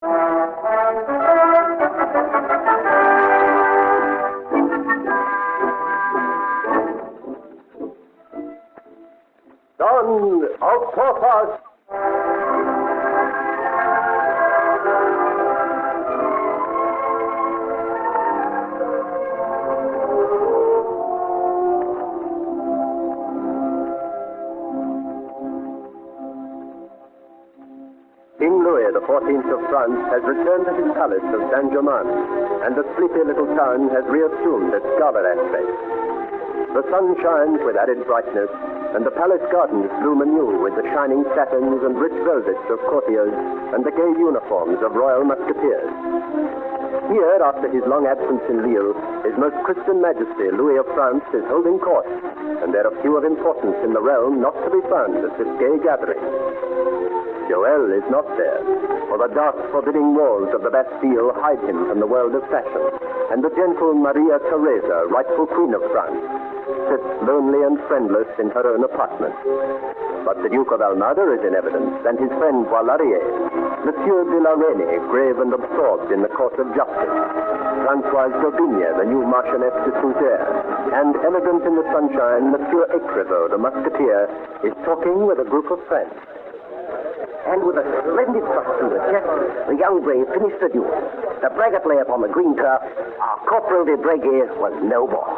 Son of Porthos. King Louis XIV of France has returned to his palace of Saint-Germain, and the sleepy little town has reassumed its gala aspect. The sun shines with added brightness, and the palace gardens bloom anew with the shining satins and rich velvets of courtiers and the gay uniforms of royal musketeers. Here, after his long absence in Lille, His Most Christian Majesty Louis of France is holding court, and there are few of importance in the realm not to be found at this gay gathering. Joël is not there, for the dark, forbidding walls of the Bastille hide him from the world of fashion, and the gentle Maria Theresa, rightful Queen of France, sits lonely and friendless in her own apartment. But the Duke of Almada is in evidence, and his friend Boilarier, Monsieur de la Reynie, grave and absorbed in the court of justice, Françoise d'Aubigne, the new Marchioness de Fougères, and elegant in the sunshine, Monsieur Écrivaux, the musketeer, is talking with a group of friends. And with a splendid thrust through the chest, the young brave finished the duel. The braggart lay upon the green turf. Our Corporal de Breguet was no more.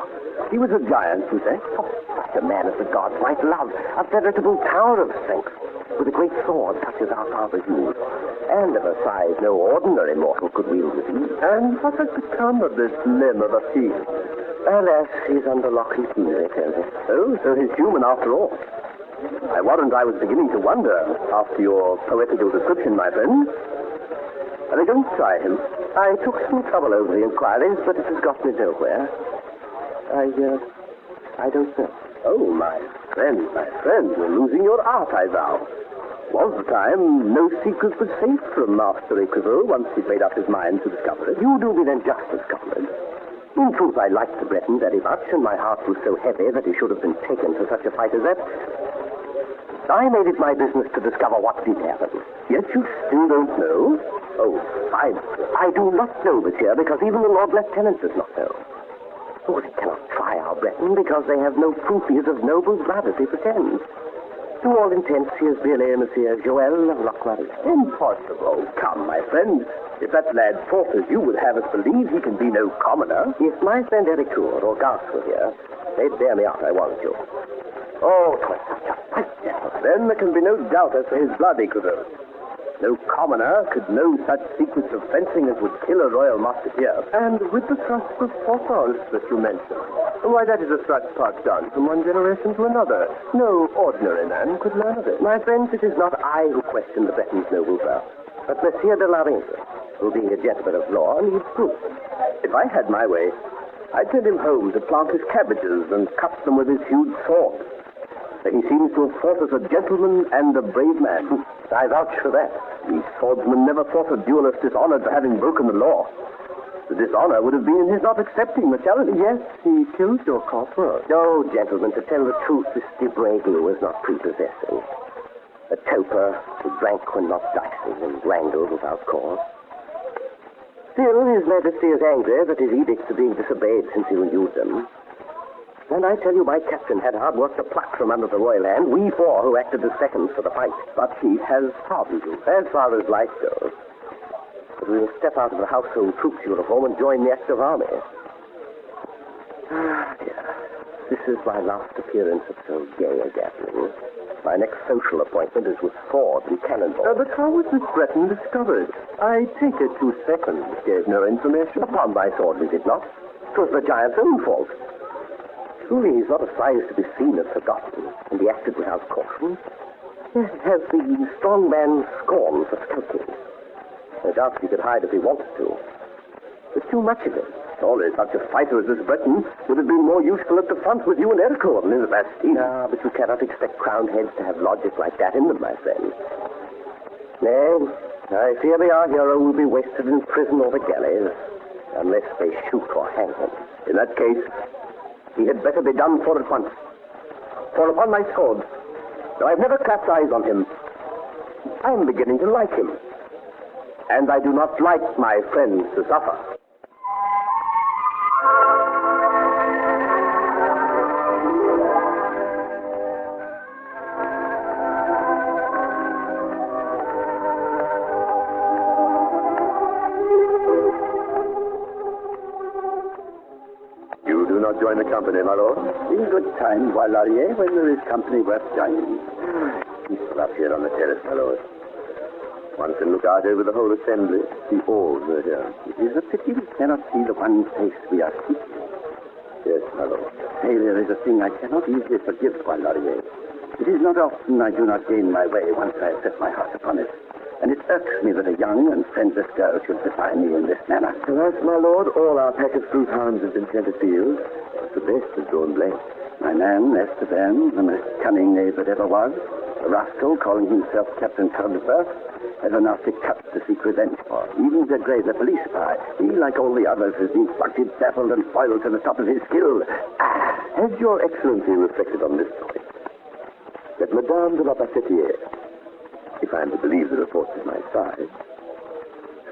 He was a giant, you say? Oh, such a man as the gods might love. A veritable tower of strength, with a great sword such as our fathers used. And of a size no ordinary mortal could wield with ease. And what has become of this limb of a field? Alas, he's under lock and key, they tell me. Oh, so he's human after all. I warrant I was beginning to wonder, after your poetical description, my friend. Are they going to try him? I took some trouble over the inquiries, but it has got me nowhere. I don't know. Oh, my friend, you're losing your art, I vow. Was the time no secret was safe from Master Écrivaux once he'd made up his mind to discover it? You do me then justice, comrade. In truth, I liked the Breton very much, and my heart was so heavy that he should have been taken to such a fight as that. I made it my business to discover what did happen. Yet you still don't know? Oh, I do not know, monsieur, because even the Lord Lieutenant does not know. Oh, they cannot try our Breton because they have no proof he is of noble blood as he pretends. To all intents, he is really Monsieur Joël of Lochmarie. Impossible. Come, my friend. If that lad Porthos you would have us believe he can be no commoner. If my friend Ericourt or Garce were here, they'd bear me out, I warrant you. Oh, 'twas such a fight, gentlemen. Then there can be no doubt as to his blood, Écrivaux. No commoner could know such secrets of fencing as would kill a royal musketeer. And with the thrust of Porthos that you mentioned. Why, that is a thrust passed down from one generation to another. No ordinary man could learn of it. My friends, it is not I who question the Breton's noble birth, but Monsieur de la Reynie, who being a gentleman of law needs proof. If I had my way, I'd send him home to plant his cabbages and cut them with his huge sword. He seems to have fought as a gentleman and a brave man. I vouch for that. The swordsman never thought a duelist dishonored for having broken the law. The dishonor would have been in his not accepting the challenge. Yes, he killed your corporal. No, gentlemen, to tell the truth, this de Breguet was not prepossessing. A toper who drank when not dicing and wrangled without cause. Still, His Majesty is angry that his edicts are being disobeyed since he renewed them. And I tell you, my captain had hard work to pluck from under the royal hand we four who acted as seconds for the fight. But he has pardoned you. As far as life goes. But we will step out of the household troops uniform and join the active army. Ah, dear. This is my last appearance at so gay a gathering. My next social appointment is with sword and cannonball. But how was this Breton discovered? I take it 2 seconds gave no information. Upon my sword, we did not. 'Twas the giant's own fault. Truly, he's not a size to be seen and forgotten, and he acted without caution. He has the strong man's scorn for skulking. No doubt he could hide if he wanted to. There's too much of it. Surely such a fighter as this Breton would have been more useful at the front with you and Ericourt than in the Bastille. Ah, but you cannot expect crowned heads to have logic like that in them, my friend. Nay, I fear our hero will be wasted in prison or the galleys, unless they shoot or hang him. In that case, he had better be done for at once. For upon my sword, though I've never clapped eyes on him, I'm beginning to like him. And I do not like my friends to suffer. You do not join the company, my lord? In good time, Boilarier, when there is company worth joining. Peaceful up here on the terrace, my lord. One can look out over the whole assembly, see all who are here. It is a pity we cannot see the one face we are seeking. Yes, my lord. Failure is a thing I cannot easily forgive, Boilarier. It is not often I do not gain my way once I have set my heart upon it. And it irks me that a young and friendless girl should defy me in this manner. Alas, my lord, all our pack of sleuth hounds have been sent afield. The best has drawn blank. My man, Esteban, the most cunning knave that ever was, a rascal calling himself Captain Porthos, has a nasty cut to seek revenge for. Even Degray, the police spy, he, like all the others, has been plucked, baffled, and foiled to the top of his skill. Has your excellency reflected on this point? That Madame de la Bassetière, if I am to believe the reports at my side,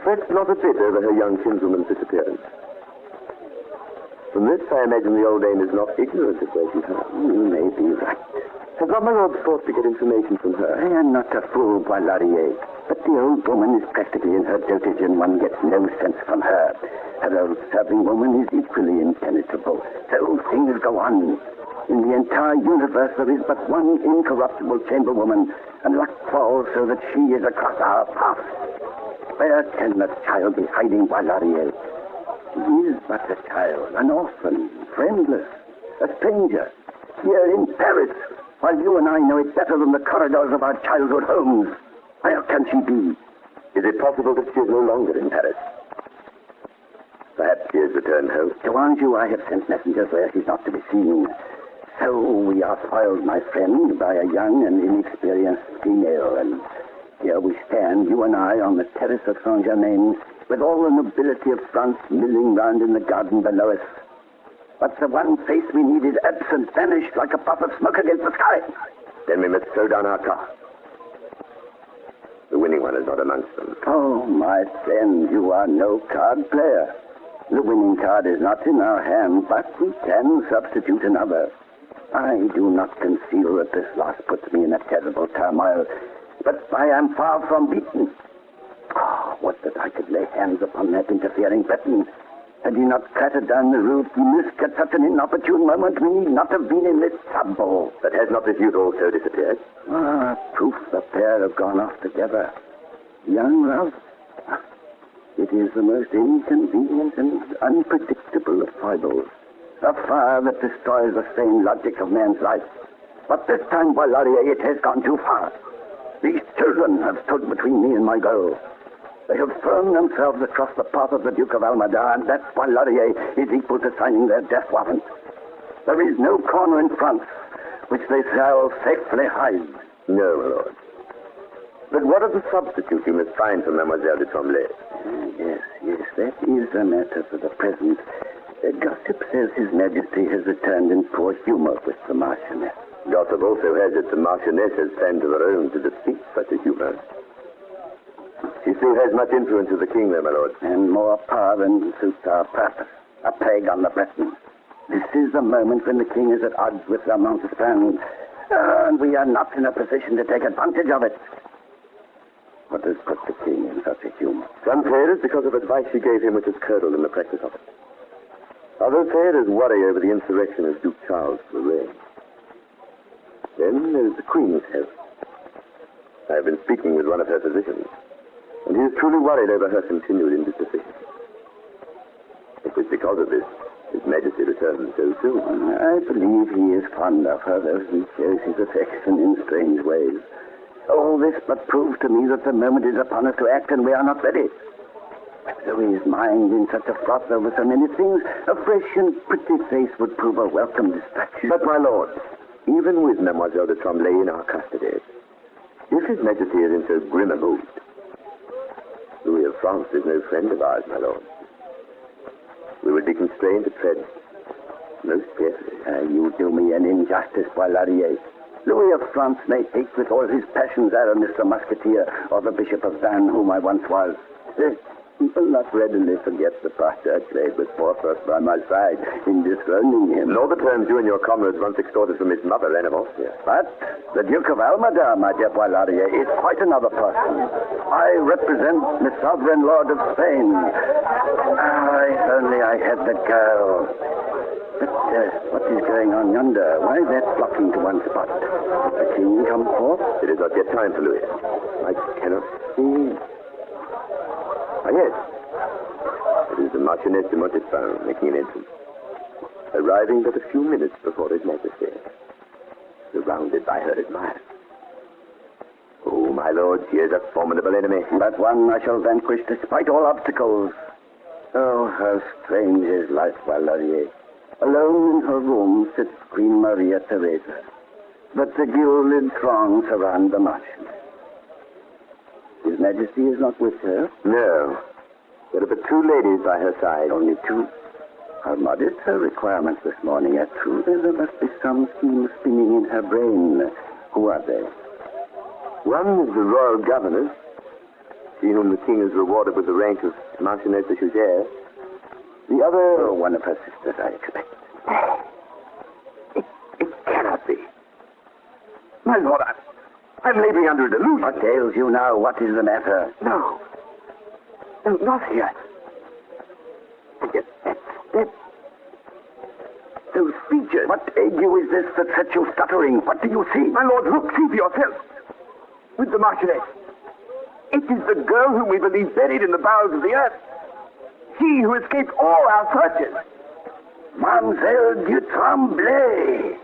frets not a bit over her young kinswoman's disappearance. From this, I imagine the old dame is not ignorant of where she is. You may be right. Has not my lord sought to get information from her? I am not a fool, Boilarier, but the old woman is practically in her dotage, and one gets no sense from her. Her old serving woman is equally impenetrable. So things go on. In the entire universe, there is but one incorruptible chamberwoman, and luck falls so that she is across our path. Where can the child be hiding, Boilarier? She is but a child, an orphan, friendless, a stranger, here in Paris, while you and I know it better than the corridors of our childhood homes. Where can she be? Is it possible that she is no longer in Paris? Perhaps she has returned home. To Anjou, I have sent messengers where she's not to be seen. So we are foiled, my friend, by a young and inexperienced female, and here we stand, you and I, on the terrace of Saint-Germain, with all the nobility of France milling round in the garden below us. But the one face we need is absent, vanished like a puff of smoke against the sky. Then we must throw down our cards. The winning one is not amongst them. Oh, my friend, you are no card player. The winning card is not in our hand, but we can substitute another. I do not conceal that this loss puts me in a terrible turmoil, but I am far from beaten. Oh, would that I could lay hands upon that interfering Breton. Had he not clattered down the Rue Musc at such an inopportune moment, we need not have been in this trouble. But has not this youth also disappeared? Proof the pair have gone off together. Young love. It is the most inconvenient and unpredictable of foibles. A fire that destroys the sane logic of man's life. But this time, Boilarier, it has gone too far. These children have stood between me and my goal. They have thrown themselves across the path of the Duke of Almada, and that Boilarier is equal to signing their death warrant. There is no corner in France which they shall safely hide. No, my lord. But what of the substitute you must find for Mademoiselle de Tremblay? Yes, that is a matter for the present. Gossip says His Majesty has returned in poor humor with the Marchioness. Gossip also has it the Marchioness has planned of her own to defeat such a humor. She still has much influence with the king, though, my lord. And more power than suits our purpose. A plague on the Bretons. This is the moment when the king is at odds with the Montespan, and we are not in a position to take advantage of it. What has put the king in such a humor? Some say it is because of advice she gave him which is curdled in the practice of it. Others say it is worry over the insurrection of Duke Charles to the reign. Then there is the Queen's health. I have been speaking with one of her physicians, and he is truly worried over her continued indisposition. It was because of this His Majesty returned so soon. I believe he is fond of her, though he shows his affection in strange ways. All this but proves to me that the moment is upon us to act, and we are not ready. Though his mind in such a froth over so many things, a fresh and pretty face would prove a welcome distraction. But, my lord, even with Mademoiselle de Tremblay in our custody, if His Majesty is in so grim a mood, Louis of France is no friend of ours, my lord. We would be constrained to tread most carefully. You do me an injustice, Boilarier. Louis of France may hate with all his passions Aramis the Musketeer or the Bishop of Vannes, whom I once was. will not readily forget the part I played with Porthos by my side in disowning him. Nor the terms you and your comrades once extorted from his mother, animal. Yes. But the Duke of Almadar, my dear Poilarier, is quite another person. I represent the sovereign lord of Spain. If only I had the girl. But what is going on yonder? Why is that flocking to one spot? Did the king come forth? It is not yet time for Louis. I cannot see. Ah, yes. It is the Marchioness de Montespan making an entrance. Arriving but a few minutes before His Majesty. Surrounded by her admirers. Oh, my lord, she is a formidable enemy. But one I shall vanquish despite all obstacles. Oh, how strange is life, Poilarier. Alone in her room sits Queen Maria Theresa. But the gilded throng surround the Marchioness. His Majesty is not with her? No. There are but two ladies by her side. Only two? How modest her requirements this morning are true. There must be some scheme spinning in her brain. Who are they? One is the royal governess, she whom the king has rewarded with the rank of Marchioness de Chaudière. The other... Oh, one of her sisters, I expect. It cannot be. My lord, I'm laboring under a delusion. What ails you now? What is the matter? No, not here. And yet, those features. What ague is this that sets you stuttering? What do you see? My lord, look, see for yourself. With the Marchioness. It is the girl whom we believe buried in the bowels of the earth. She who escaped all our searches. Mademoiselle du Tremblay.